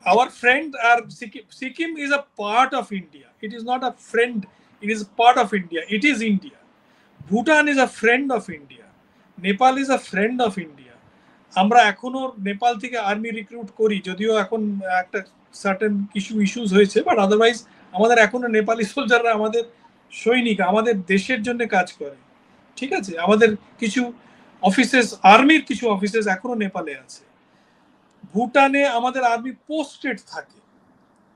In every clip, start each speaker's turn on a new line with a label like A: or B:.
A: our friend are Sikkim. Sikkim is a part of India. It is not a friend. It is part of India. It is India. Bhutan is a friend of India. Nepal is a friend of India. আমরা এখনো নেপাল থেকে army recruit করি, যদিও এখন একটা certain issues হয়েছে, but otherwise আমাদের এখনো নেপালি সোলজাররা আমাদের সৈনিক, আমাদের দেশের জন্য কাজ করে। ঠিক আছে, আমাদের কিছু অফিসেস, আর্মির কিছু অফিসেস এখনো নেপালে আছে। ভুটানে আমাদের আর্মি পোস্টেড থাকে,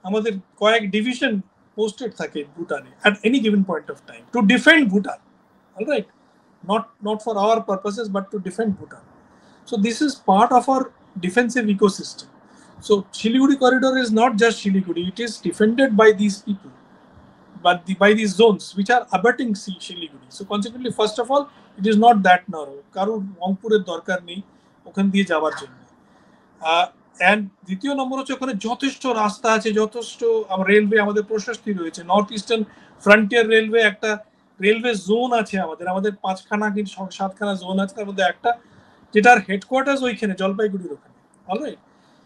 A: আমাদের কয়েক ডিভিশন পোস্টেড থাকে ভুটানে at any given point of time to defend Bhutan, all right, not for our purposes but to defend Bhutan. So this is part of our defensive ecosystem. So Siliguri corridor is not just Siliguri, it is defended by these people, but by these zones which are abutting Siliguri. So consequently, first of all, it is not that narrow. কারো রংপুরের দরকার নেই ওখান দিয়ে যাওয়ার জন্য। And দ্বিতীয় নম্বর হচ্ছে ওখানে যথেষ্ট রাস্তা আছে, যথেষ্ট রেলওয়ে, আমাদের প্রশস্তি রয়েছে। নর্থ ইস্টার্ন ফ্রন্টিয়ার রেলওয়ে একটা রেলওয়ে জোন আছে আমাদের 5খানা কি 7খানা জোন আছে, তার মধ্যে একটা যেটার হেডকোয়ার্টার্স ওইখানে জলপাইগুড়ির ওখানে, অলরাইট।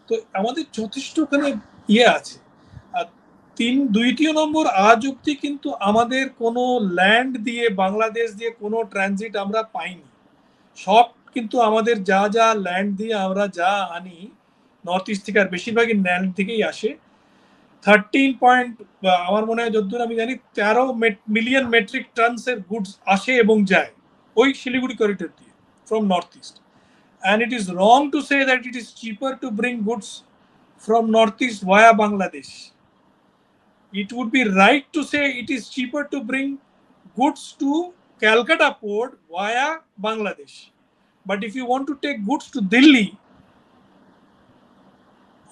A: তো আমাদের যথেষ্ট ওখানে ইয়ে আছে। আর দ্বিতীয় নম্বর, আজ অব্দি কিন্তু আমাদের কোনো ল্যান্ড দিয়ে, বাংলাদেশ দিয়ে কোনো ট্রানজিট আমরা পাইনি। সব কিন্তু আমাদের যা ল্যান্ড দিয়ে আমরা যা আনি নর্থ ইস্ট থেকে, আর বেশিরভাগই ল্যান্ড থেকেই আসে। 13 আমার মনে হয় যতদূর আমি জানি 13 মিলিয়ন মেট্রিক টনস এর গুডস আসে এবং যায় ওই শিলিগুড়ি করিডোর দিয়ে from north east. And it is wrong to say that it is cheaper to bring goods from northeast via Bangladesh. It would be right to say it is cheaper to bring goods to Calcutta port via Bangladesh. But if you want to take goods to Delhi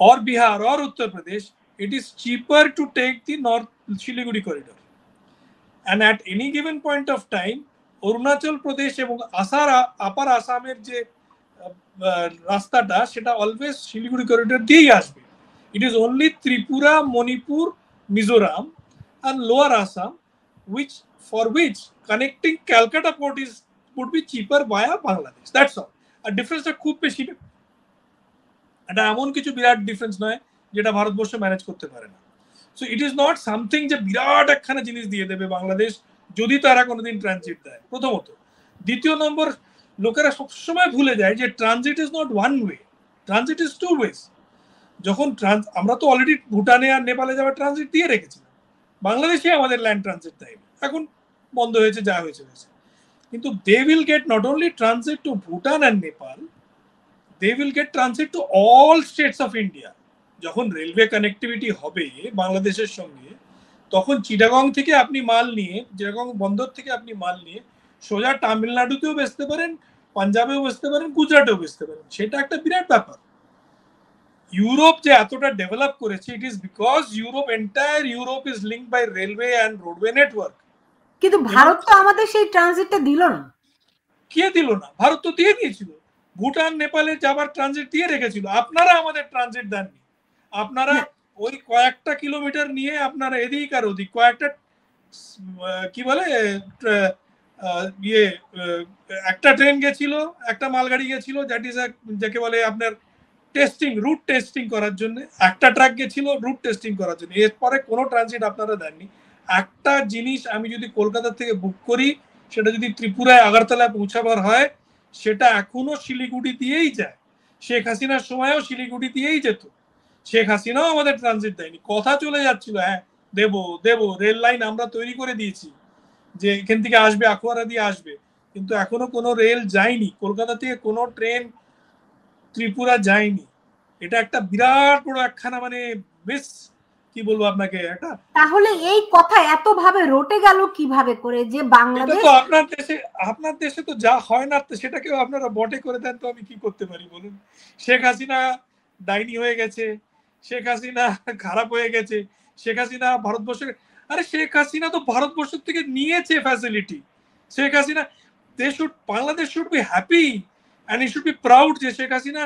A: or Bihar or Uttar Pradesh, it is cheaper to take the North Siliguri corridor. And at any given point of time, Arunachal Pradesh এবং আপার আসামের যে রাস্তাটা সেটা always Siliguri corridor দিয়েই আসবে। It is only Tripura, Manipur, Mizoram and lower Assam for which connecting Calcutta port would be cheaper via Bangladesh. That's all. আর ডিফারেন্সটা খুব বেশি না, এটা এমন কিছু বিরাট ডিফারেন্স নয় যেটা ভারতবর্ষ ম্যানেজ করতে পারে না। So it is not something যে বিরাট একখানা জিনিস দিয়ে দেবে বাংলাদেশ যদি তারা কোনোদিন ট্রানজিট দেয়, প্রথমত। দ্বিতীয় নম্বর, লোকেরা সবসময় ভুলে যায় যে transit is not one way, transit is two ways. যখন আমরা তো অলরেডি ভুটানে আর নেপালে যাওয়ার ট্রানজিট দিয়ে রেখেছিলাম, বাংলাদেশে আমাদের ল্যান্ড ট্রানজিট দেয়, এখন বন্ধ হয়েছে, যা হয়েছে হয়েছে। কিন্তু they will get not only transit to Bhutan and Nepal, they will get transit to all states of India. যখন রেলওয়ে কানেক্টিভিটি হবে বাংলাদেশের সঙ্গে, তখন চিটাগং থেকে আপনি মাল নিয়ে, চিটাগং বন্দর থেকে আপনি মাল নিয়ে সোজা তামিলনাড়ুতেও বেচতে পারেন, পাঞ্জাবেও বেচতে পারেন, গুজরাটেও বেচতে পারেন। সেটা একটা বিরাট ব্যাপার। ইউরোপ যে এতটা ডেভেলপ করেছে, it is because entire Europe is linked by railway and roadway network.
B: কিন্তু ভারত তো আমাদের সেই ট্রানজিটটা দিল না।
A: কে দিল না? ভারত তো দিয়ে দিয়েছিল। ভুটান নেপালে যাবার ট্রানজিট দিয়ে রেখেছিল, আপনারা আমাদের ট্রানজিট দেননি। আপনারা ওই কয়েকটা কিলোমিটার নিয়ে আপনারা এদিক আর ওদিক কয়েকটা কি বলে একটা ট্রেন গেছিল, একটা মালগাড়ি গেছিল, যাকে বলে আপনার টেস্টিং, রুট টেস্টিং করার জন্য, একটা ট্রাক গেছিল রুট টেস্টিং করার জন্য। এরপরে কোনো ট্রানজিট আপনারা দেননি। একটা জিনিস আমি যদি কলকাতা থেকে বুক করি, সেটা যদি ত্রিপুরায় আগরতলায় পৌঁছাবার হয়, সেটা এখনো শিলিগুড়ি দিয়েই যায়। শেখ হাসিনার সময়ও শিলিগুড়ি দিয়েই যেত। শেখ হাসিনাও আমাদের ট্রানজিট দেয়নি, কথা চলে যাচ্ছিল, হ্যাঁ দেবো, রেল লাইন আমরা তৈরি করে দিয়েছি যে এখান থেকে আসবে, আখোয়ারা দিয়ে আসবে, কিন্তু এখনো কোনো রেল যায়নি। কলকাতা থেকে কোনো ট্রেন ত্রিপুরা যায়নি। এটা একটা বিরাট বড় একখানা মানে বেশ কি বলবো আপনাকে, একটা
B: তাহলে এই কথা এত ভাবে রটে গেল কিভাবে করে যে বাংলাদেশ?
A: তো আপনার দেশে তো যা হয় না সেটাকেও আপনারা বটে করে দেন, তো আমি কি করতে পারি বলুন? শেখ হাসিনা ডাইনি হয়ে গেছে, শেখ হাসিনা খারাপ হয়ে গেছে, শেখ হাসিনা ভারতবর্ষের, আরে শেখ হাসিনা তো ভারতবর্ষ থেকে নিয়েছে facility. Sheikh Hasina Bangladesh should be happy and it should be proud যে শেখ হাসিনা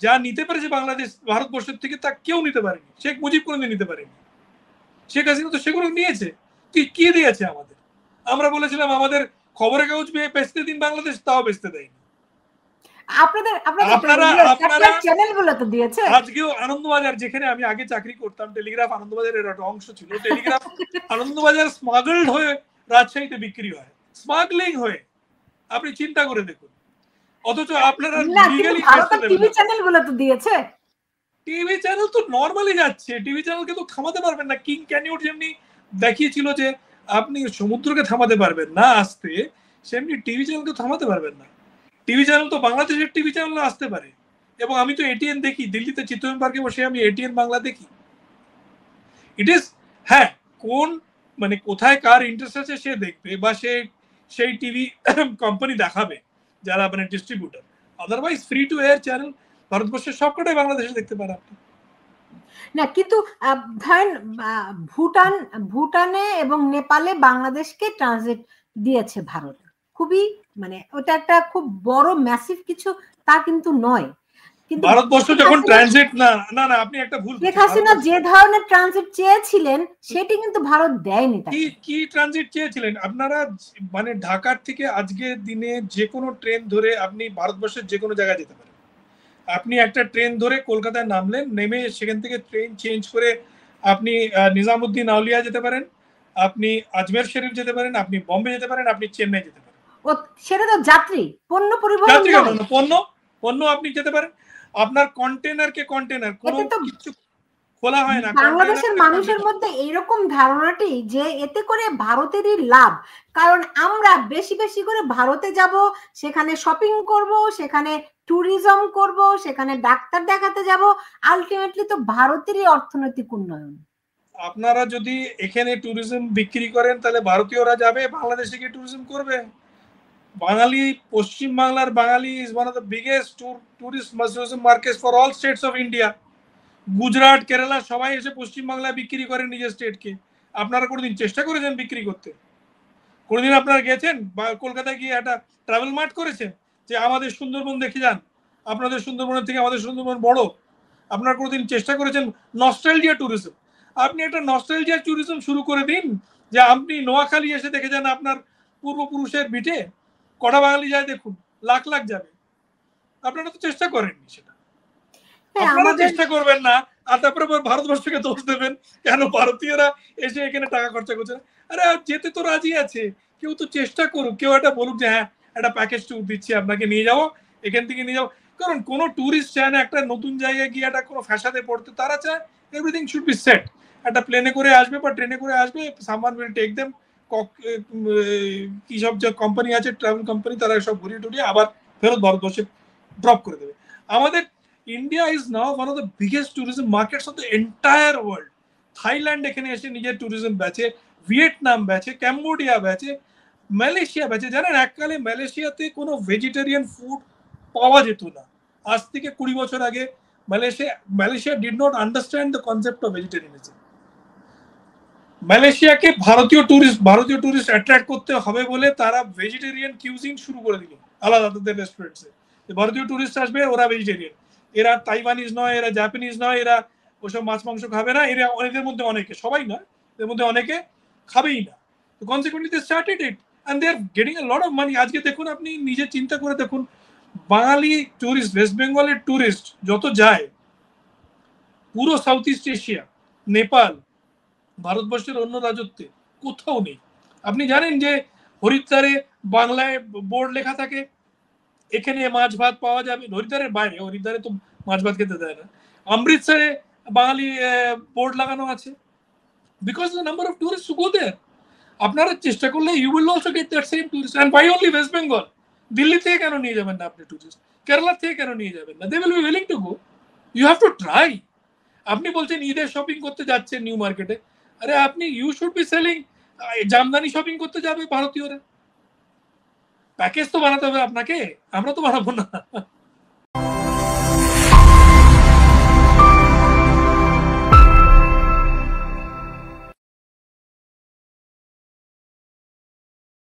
A: যা নিতে পেরেছে বাংলাদেশ ভারতবর্ষের থেকে তা কেউ নিতে পারেনি। শেখ মুজিব কোনোদিন নিতে পারেনি, শেখ হাসিনা তো সেগুলো নিয়েছে। কি দিয়েছে আমাদের? আমরা বলেছিলাম আমাদের খবরের কাগজ বেচতে দিন বাংলাদেশ, তাও বেচতে দেয়নি।
B: আপনাদের
A: আপনারা
B: স্যাটেলাইট চ্যানেলগুলো তো দিয়েছে।
A: আজকেও আনন্দবাজার, যেখানে আমি আগে চাকরি করতাম, টেলিগ্রাফ আনন্দবাজারের একটা অংশ ছিল, টেলিগ্রাফ আনন্দবাজার স্মাগলড হয়ে রাজশাহীতে বিক্রি হয়, স্মাগলিং হয়ে, আপনি চিন্তা করে দেখুন। অথচ আপনারা লিগ্যালি
B: ভারতের টিভি চ্যানেলগুলো তো দিয়েছে।
A: টিভি চ্যানেল তো নরমালি যাচ্ছে, টিভি চ্যানেলকে তো থামাতে পারবেন না। কিং ক্যানিওর যেমনি দেখিয়েছিল যে আপনি সমুদ্রকে থামাতে পারবেন না আসতে, সেমনি টিভি চ্যানেলকে থামাতে পারবেন না। টিভি চ্যানেল তো বাংলাদেশের টিভি চ্যানেল আসতে পারে, এবং আমি তো এটিএন দেখি, দিল্লিতে চিত্তরঞ্জন পার্কে বসে আমি এটিএন বাংলা দেখি। ইট ইজ, হ্যাঁ, কোন মানে কোথায় কার ইন্টারেস্ট আছে সে দেখবে, বা সে সেই টিভি কোম্পানি দেখাবে যারা মানে distributor. Otherwise free to air channel ভারতবর্ষের সবকটাই বাংলাদেশে দেখতে পারে আপনি।
B: না, কিন্তু ধরেন ভুটানে এবং নেপালে বাংলাদেশকে ট্রানজিট দিয়েছে ভারত, খুবই মানে ওটা একটা খুব বড় ম্যাসিভ কিছু তা কিন্তু নয়। কিন্তু
A: ভারতবর্ষ যখন ট্রানজিট, না না না, আপনি একটা ভুল,
B: শেখ হাসিনা যে ধরনের ট্রানজিট চেয়েছিলেন সেটি কিন্তু ভারত দেয়নি।
A: কি ট্রানজিট চেয়েছিলেন আপনারা? মানে ঢাকার থেকে আজকের দিনে যে কোনো ট্রেন ধরে আপনি ভারতবর্ষের যে কোনো জায়গায় যেতে পারেন। আপনি একটা ট্রেন ধরে কলকাতায় নামলেন, নেমে সেখান থেকে ট্রেন চেঞ্জ করে আপনি নিজামুদ্দিন আউলিয়া যেতে পারেন, আপনি আজমের শরীফ যেতে পারেন, আপনি বম্বে যেতে পারেন, আপনি চেন্নাই যেতে পারেন।
B: সেটা তো যাত্রী পণ্য পরিবহন,
A: পণ্য আপনি যেতে পারেন। আপনার কন্টেনারকে কন্টেনার কোনো কিছু খোলা হয় না।
B: বাংলাদেশের মানুষের মধ্যে এইরকম ধারণাটি যে এতে করে ভারতেরই লাভ, কারণ আমরা বেশি বেশি করে ভারতে যাব, সেখানে শপিং করব, সেখানে ট্যুরিজম করব, সেখানে ডাক্তার দেখাতে যাব, আলটিমেটলি তো ভারতেরই অর্থনৈতিক উন্নয়ন।
A: আপনারা যদি এখানে ট্যুরিজম বিক্রি করেন তাহলে ভারতীয়রা যাবে বাংলাদেশে গিয়ে ট্যুরিজম করবে। বাঙালি, পশ্চিম বাংলার Bangali is one of the biggest tourist market for all states of India. Gujarat, Kerala সবাই এসে পশ্চিমবাংলায় বিক্রি করেন নিজের স্টেটকে। আপনারা কোনোদিন চেষ্টা করেছেন বিক্রি করতে? কোনোদিন আপনারা গেছেন বা কলকাতায় গিয়ে একটা ট্রাভেল মার্ট করেছেন যে আমাদের সুন্দরবন দেখে যান, আপনাদের সুন্দরবনের থেকে আমাদের সুন্দরবন বড়? আপনারা কোনোদিন চেষ্টা করেছেন নস্টালজিয়া ট্যুরিজম? আপনি একটা নস্টালজিয়া ট্যুরিজম শুরু করে দিন, যে আপনি নোয়াখালী এসে দেখে যান আপনার পূর্বপুরুষের ভিটে। কটা বাঙালি যায় দেখুন, লাখ লাখ যাবে। আপনারা তো চেষ্টা করেননি সেটা, আপনারা চেষ্টা করবেন না, আর তারপরে ভারতবর্ষকে দোষ দেবেন কেন ভারতীয়রা এসে এখানে টাকা খরচা করছে না। আরে যেতে তো রাজি আছে, কেউ তো চেষ্টা করুক, কেউ একটা বলুক যে হ্যাঁ একটা প্যাকেজ ট্যুর দিচ্ছি, আপনাকে নিয়ে যাবো, এখান থেকে নিয়ে যাবো। কারণ কোনো ট্যুরিস্ট চায় না একটা নতুন জায়গায় গিয়ে একটা কোনো ফ্যাসাদে পড়তে, তারা চায় এভরিথিং শুড বি সেট। একটা প্লেনে করে আসবে বা ট্রেনে করে আসবে, সামওয়ান উইল টেক দেম, কি সব যে কোম্পানি আছে ট্রাভেল কোম্পানি, তারা সব ঘুরিয়ে টুরিয়ে আবার ফেরত ভারতবর্ষে ড্রপ করে দেবে। আমাদের India is now one of the biggest tourism markets of the entire world. Thailand এখানে এসে নিজের ট্যুরিজম বেচে, ভিয়েতনাম বেচে, ক্যাম্বোডিয়া বেচে, মালয়েশিয়া বেচে। জানেন এককালে মালয়েশিয়াতে কোনো ভেজিটেরিয়ান ফুড পাওয়া যেত না। আজ থেকে 20 বছর আগে Malaysia did not understand the concept of vegetarianism. মালয়েশিয়াকে ভারতীয় ট্যুরিস্ট অ্যাট্রাক্ট করতে হবে বলে তারা ভেজিটেরিয়ান কিউজিন শুরু করে দিল আলাদা তাদের রেস্টুরেন্টসে। ভারতীয় ট্যুরিস্ট আসবে, ওরা ভেজিটেরিয়ান, এরা তাইওয়ানিজ নয়, এরা জাপানিজ নয়, এরা ওসব মাছ মাংস খাবে না, এরা এদের মধ্যে অনেকে, সবাই নয়, এদের মধ্যে অনেকে খাবেই না। তো consequently they started it and they are getting a lot of money. আজকে দেখুন, আপনি নিজে চিন্তা করে দেখুন, বাঙালি ট্যুরিস্ট, ওয়েস্ট বেঙ্গলের ট্যুরিস্ট যত যায়, পুরো সাউথ ইস্ট এশিয়া, নেপাল, ভারতবর্ষের অন্য রাজত্বে কোথাও নেই। আপনি জানেন যে হরিদ্বারে বাংলায় বোর্ড লেখা থাকে এখানে মাছ ভাত পাওয়া যাবে? হরিদ্বারের বাইরে, হরিদ্বারে তো মাছ ভাত খেতে দেয় না। অমৃতসরে বাঙালি বোর্ড লাগানো আছে, because the number of tourist go there. আপনারা চেষ্টা করলে you will also get that same tourist. And by only West Bengal? Delhi থেকে কেন নিয়ে যাবেন না আপনি টুরিস্ট? কেরালা থেকে কেন নিয়ে যাবেন না? They will be willing to go. You have to try. আপনি বলছেন ঈদের শপিং করতে যাচ্ছেন নিউ মার্কেটে, আরে আপনি you should be selling, Jamdani shopping করতে যাবে ভারতীয়রা। প্যাকেজ তো বানাতে হবে আপনাকে, আমরা তো বানাবো না।